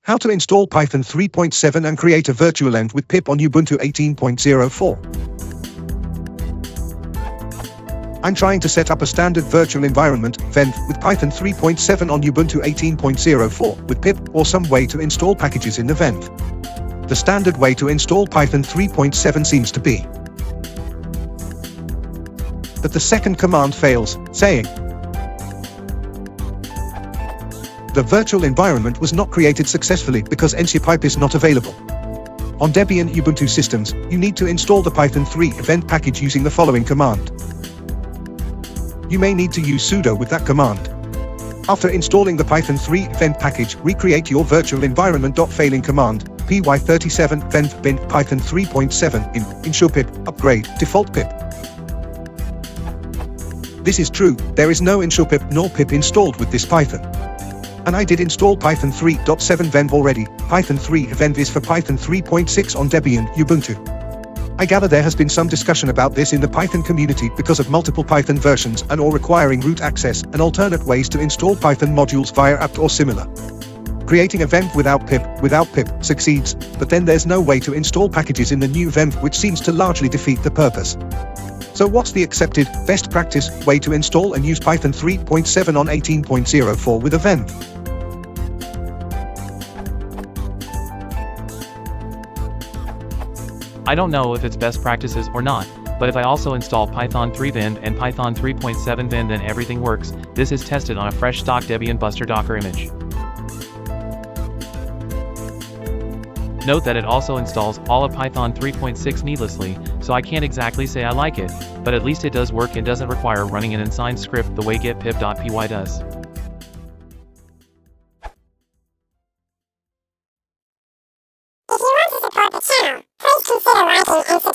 How to install Python 3.7 and create a Virtualenv with pip on Ubuntu 18.04. I'm trying to set up a standard virtual environment, venv, with Python 3.7 on Ubuntu 18.04 with pip or some way to install packages in the venv. The standard way to install Python 3.7 seems to be that the second command fails, saying the virtual environment was not created successfully because ncpipe is not available. On Debian Ubuntu systems, you need to install the python-3.7 package using the following command. You may need to use sudo with that command. After installing the python-3.7 package, recreate your virtual environment.failing command, python3.7 bin python 3.7 in ensure pip upgrade default pip. This is true, there is no ensure pip nor pip installed with this Python. And I did install Python 3.7 venv already. Python 3.7 is for Python 3.6 on Debian Ubuntu. I gather there has been some discussion about this in the Python community because of multiple Python versions and or requiring root access and alternate ways to install Python modules via apt or similar. Creating a venv without pip succeeds, but then there's no way to install packages in the new venv, which seems to largely defeat the purpose. So what's the accepted, best practice way to install and use Python 3.7 on 18.04 with a venv? I don't know if it's best practices or not, but if I also install python-3.7 and python-3.7 then everything works. This is tested on a fresh stock Debian Buster Docker image. Note that it also installs all of Python 3.6 needlessly, so I can't exactly say I like it, but at least it does work and doesn't require running an unsigned script the way getpip.py does. If you want to support the channel, please consider liking and subscribing.